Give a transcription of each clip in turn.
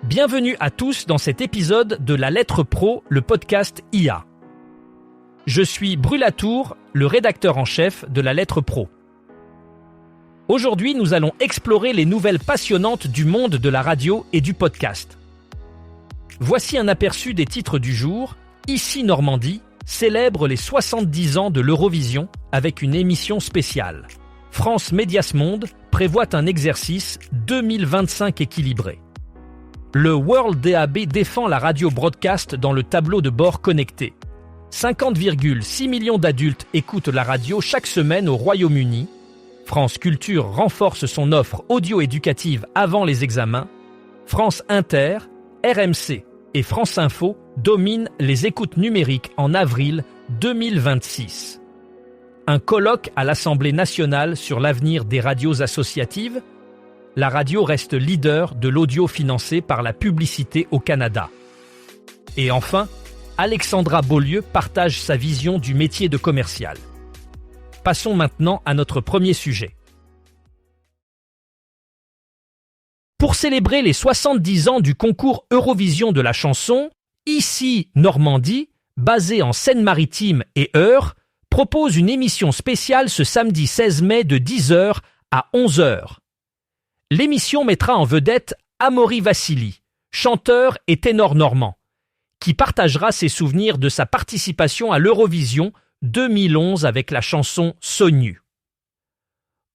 Bienvenue à tous dans cet épisode de La Lettre Pro, le podcast IA. Je suis Brulatour, le rédacteur en chef de La Lettre Pro. Aujourd'hui, nous allons explorer les nouvelles passionnantes du monde de la radio et du podcast. Voici un aperçu des titres du jour. Ici Normandie célèbre les 70 ans de l'Eurovision avec une émission spéciale. France Médias Monde prévoit un exercice 2025 équilibré. Le World DAB défend la radio broadcast dans le tableau de bord connecté. 50,6 millions d'adultes écoutent la radio chaque semaine au Royaume-Uni. France Culture renforce son offre audio-éducative avant les examens. France Inter, RMC et France Info dominent les écoutes numériques en avril 2026. Un colloque à l'Assemblée nationale sur l'avenir des radios associatives. La radio reste leader de l'audio financé par la publicité au Canada. Et enfin, Alexandra Beaulieu partage sa vision du métier de commercial. Passons maintenant à notre premier sujet. Pour célébrer les 70 ans du concours Eurovision de la chanson, Ici Normandie, basé en Seine-Maritime et Eure, propose une émission spéciale ce samedi 16 mai de 10h à 11h. L'émission mettra en vedette Amaury Vassili, chanteur et ténor normand, qui partagera ses souvenirs de sa participation à l'Eurovision 2011 avec la chanson Sognu.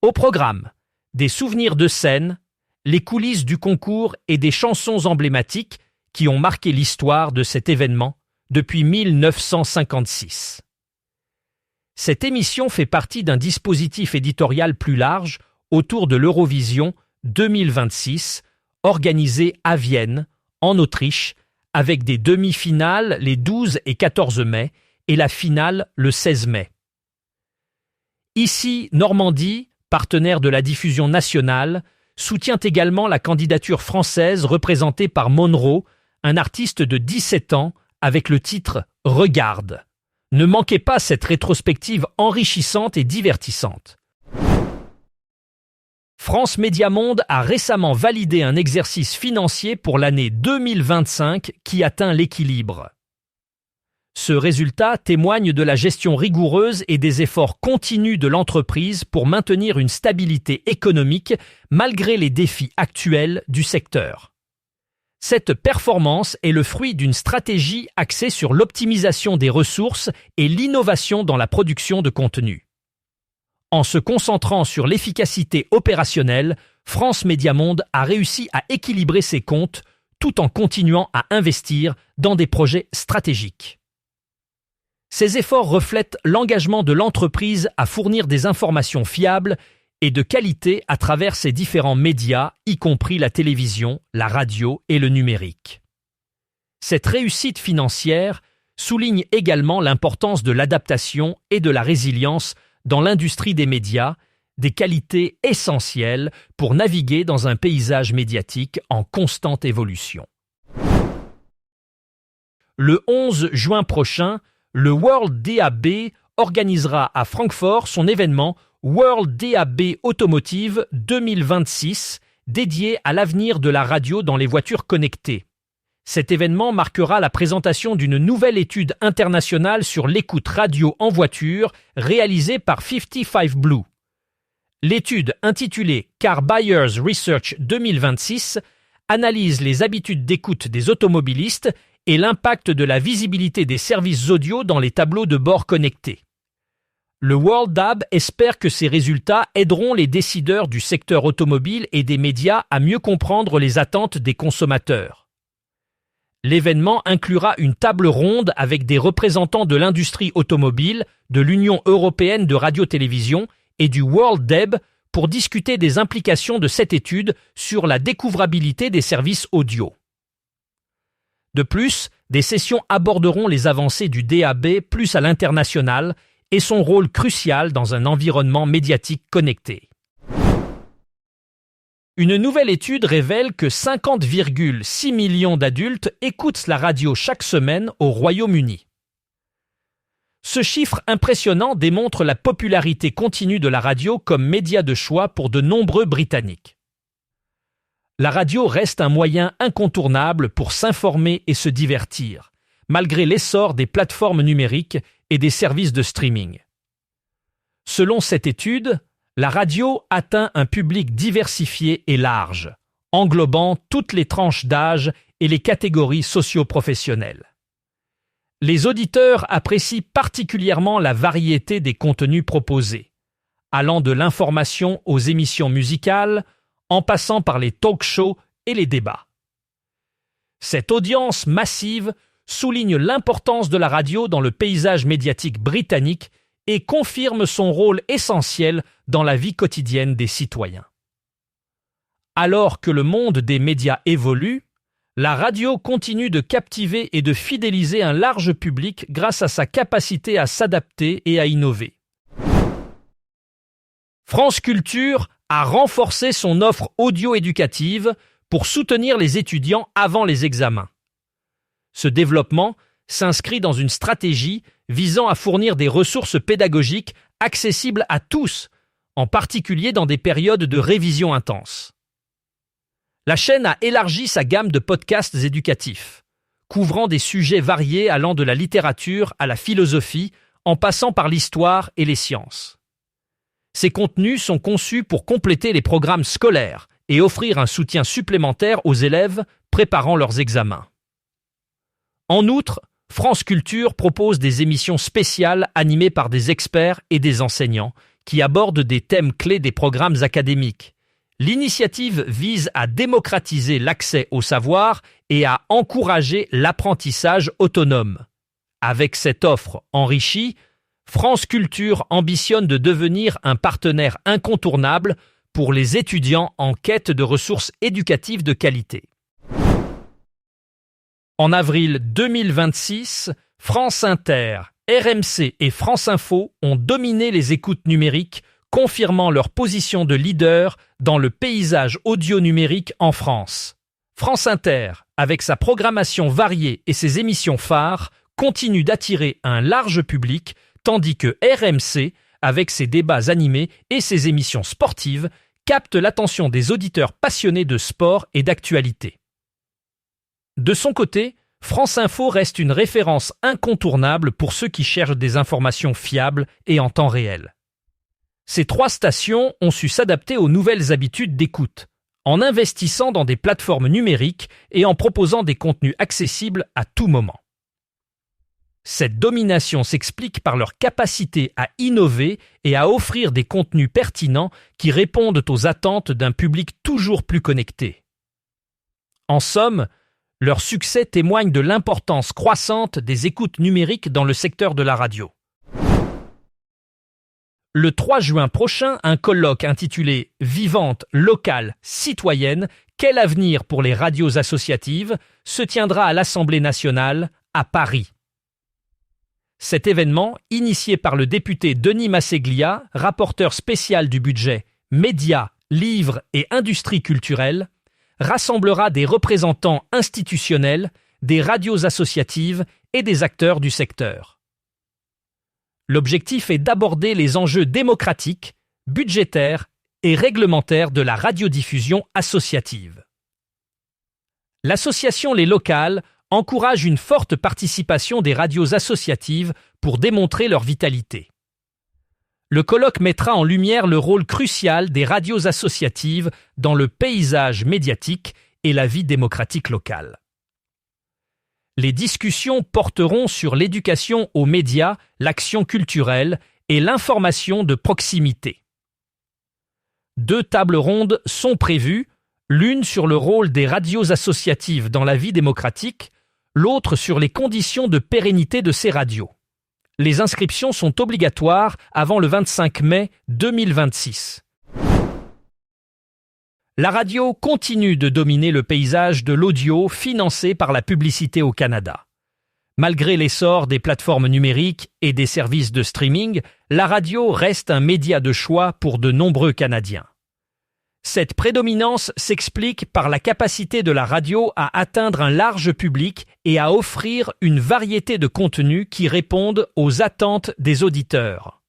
Au programme, des souvenirs de scène, les coulisses du concours et des chansons emblématiques qui ont marqué l'histoire de cet événement depuis 1956. Cette émission fait partie d'un dispositif éditorial plus large autour de l'Eurovision 2026, organisé à Vienne, en Autriche, avec des demi-finales les 12 et 14 mai et la finale le 16 mai. Ici Normandie, partenaire de la diffusion nationale, soutient également la candidature française représentée par Monroe, un artiste de 17 ans, avec le titre « Regarde ». Ne manquez pas cette rétrospective enrichissante et divertissante. France Médias Monde a récemment validé un exercice financier pour l'année 2025 qui atteint l'équilibre. Ce résultat témoigne de la gestion rigoureuse et des efforts continus de l'entreprise pour maintenir une stabilité économique malgré les défis actuels du secteur. Cette performance est le fruit d'une stratégie axée sur l'optimisation des ressources et l'innovation dans la production de contenu. En se concentrant sur l'efficacité opérationnelle, France Médias Monde a réussi à équilibrer ses comptes tout en continuant à investir dans des projets stratégiques. Ces efforts reflètent l'engagement de l'entreprise à fournir des informations fiables et de qualité à travers ses différents médias, y compris la télévision, la radio et le numérique. Cette réussite financière souligne également l'importance de l'adaptation et de la résilience dans l'industrie des médias, des qualités essentielles pour naviguer dans un paysage médiatique en constante évolution. Le 11 juin prochain, le World DAB organisera à Francfort son événement World DAB Automotive 2026, dédié à l'avenir de la radio dans les voitures connectées. Cet événement marquera la présentation d'une nouvelle étude internationale sur l'écoute radio en voiture réalisée par 55 Blue. L'étude intitulée Car Buyers Research 2026 analyse les habitudes d'écoute des automobilistes et l'impact de la visibilité des services audio dans les tableaux de bord connectés. Le World DAB espère que ces résultats aideront les décideurs du secteur automobile et des médias à mieux comprendre les attentes des consommateurs. L'événement inclura une table ronde avec des représentants de l'industrie automobile, de l'Union européenne de radio-télévision et du World DAB pour discuter des implications de cette étude sur la découvrabilité des services audio. De plus, des sessions aborderont les avancées du DAB+ à l'international et son rôle crucial dans un environnement médiatique connecté. Une nouvelle étude révèle que 50,6 millions d'adultes écoutent la radio chaque semaine au Royaume-Uni. Ce chiffre impressionnant démontre la popularité continue de la radio comme média de choix pour de nombreux Britanniques. la radio reste un moyen incontournable pour s'informer et se divertir, malgré l'essor des plateformes numériques et des services de streaming. Selon cette étude, la radio atteint un public diversifié et large, englobant toutes les tranches d'âge et les catégories socio-professionnelles. Les auditeurs apprécient particulièrement la variété des contenus proposés, allant de l'information aux émissions musicales, en passant par les talk-shows et les débats. Cette audience massive souligne l'importance de la radio dans le paysage médiatique britannique et confirme son rôle essentiel dans la vie quotidienne des citoyens. Alors que le monde des médias évolue, la radio continue de captiver et de fidéliser un large public grâce à sa capacité à s'adapter et à innover. France Culture a renforcé son offre audio-éducative pour soutenir les étudiants avant les examens. Ce développement s'inscrit dans une stratégie visant à fournir des ressources pédagogiques accessibles à tous, en particulier dans des périodes de révision intense. La chaîne a élargi sa gamme de podcasts éducatifs, couvrant des sujets variés allant de la littérature à la philosophie, en passant par l'histoire et les sciences. Ces contenus sont conçus pour compléter les programmes scolaires et offrir un soutien supplémentaire aux élèves préparant leurs examens. En outre, France Culture propose des émissions spéciales animées par des experts et des enseignants qui abordent des thèmes clés des programmes académiques. L'initiative vise à démocratiser l'accès au savoir et à encourager l'apprentissage autonome. Avec cette offre enrichie, France Culture ambitionne de devenir un partenaire incontournable pour les étudiants en quête de ressources éducatives de qualité. En avril 2026, France Inter, RMC et France Info ont dominé les écoutes numériques, confirmant leur position de leader dans le paysage audio-numérique en France. France Inter, avec sa programmation variée et ses émissions phares, continue d'attirer un large public, tandis que RMC, avec ses débats animés et ses émissions sportives, capte l'attention des auditeurs passionnés de sport et d'actualité. De son côté, France Info reste une référence incontournable pour ceux qui cherchent des informations fiables et en temps réel. Ces trois stations ont su s'adapter aux nouvelles habitudes d'écoute, en investissant dans des plateformes numériques et en proposant des contenus accessibles à tout moment. Cette domination s'explique par leur capacité à innover et à offrir des contenus pertinents qui répondent aux attentes d'un public toujours plus connecté. En somme, leur succès témoigne de l'importance croissante des écoutes numériques dans le secteur de la radio. Le 3 juin prochain, un colloque intitulé « Vivante, locale, citoyenne, quel avenir pour les radios associatives » se tiendra à l'Assemblée nationale à Paris. Cet événement, initié par le député Denis Masseglia, rapporteur spécial du budget Médias, Livres et Industries culturelles, rassemblera des représentants institutionnels, des radios associatives et des acteurs du secteur. L'objectif est d'aborder les enjeux démocratiques, budgétaires et réglementaires de la radiodiffusion associative. L'association Les Locales encourage une forte participation des radios associatives pour démontrer leur vitalité. Le colloque mettra en lumière le rôle crucial des radios associatives dans le paysage médiatique et la vie démocratique locale. Les discussions porteront sur l'éducation aux médias, l'action culturelle et l'information de proximité. 2 tables rondes sont prévues, l'une sur le rôle des radios associatives dans la vie démocratique, l'autre sur les conditions de pérennité de ces radios. Les inscriptions sont obligatoires avant le 25 mai 2026. La radio continue de dominer le paysage de l'audio financé par la publicité au Canada. Malgré l'essor des plateformes numériques et des services de streaming, la radio reste un média de choix pour de nombreux Canadiens. Cette prédominance s'explique par la capacité de la radio à atteindre un large public et à offrir une variété de contenus qui répondent aux attentes des auditeurs.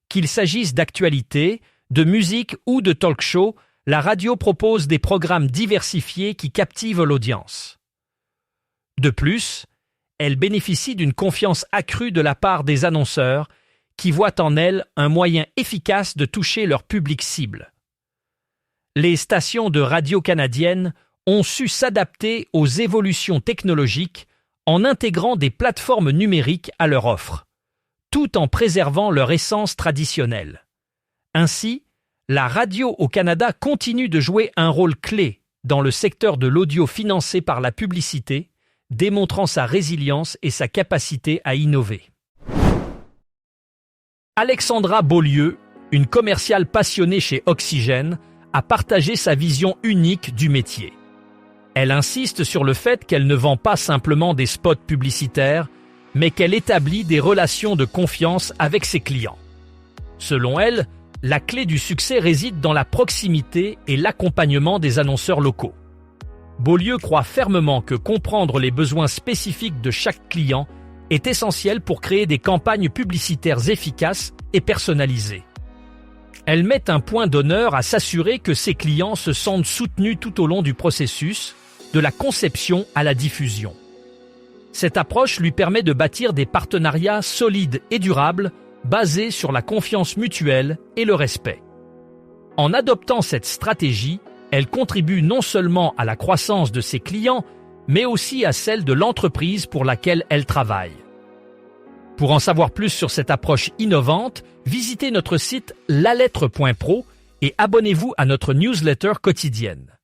Qu'il s'agisse d'actualité, de musique ou de talk-show, la radio propose des programmes diversifiés qui captivent l'audience. De plus, elle bénéficie d'une confiance accrue de la part des annonceurs qui voient en elle un moyen efficace de toucher leur public cible. Les stations de radio canadiennes ont su s'adapter aux évolutions technologiques en intégrant des plateformes numériques à leur offre, tout en préservant leur essence traditionnelle. Ainsi, la radio au Canada continue de jouer un rôle clé dans le secteur de l'audio financé par la publicité, démontrant sa résilience et sa capacité à innover. Alexandra Beaulieu, une commerciale passionnée chez Oxygène, a partagé sa vision unique du métier. Elle insiste sur le fait qu'elle ne vend pas simplement des spots publicitaires, mais qu'elle établit des relations de confiance avec ses clients. Selon elle, la clé du succès réside dans la proximité et l'accompagnement des annonceurs locaux. Beaulieu croit fermement que comprendre les besoins spécifiques de chaque client est essentiel pour créer des campagnes publicitaires efficaces et personnalisées. Elle met un point d'honneur à s'assurer que ses clients se sentent soutenus tout au long du processus, de la conception à la diffusion. Cette approche lui permet de bâtir des partenariats solides et durables, basés sur la confiance mutuelle et le respect. En adoptant cette stratégie, elle contribue non seulement à la croissance de ses clients, mais aussi à celle de l'entreprise pour laquelle elle travaille. Pour en savoir plus sur cette approche innovante, visitez notre site lalettre.pro et abonnez-vous à notre newsletter quotidienne.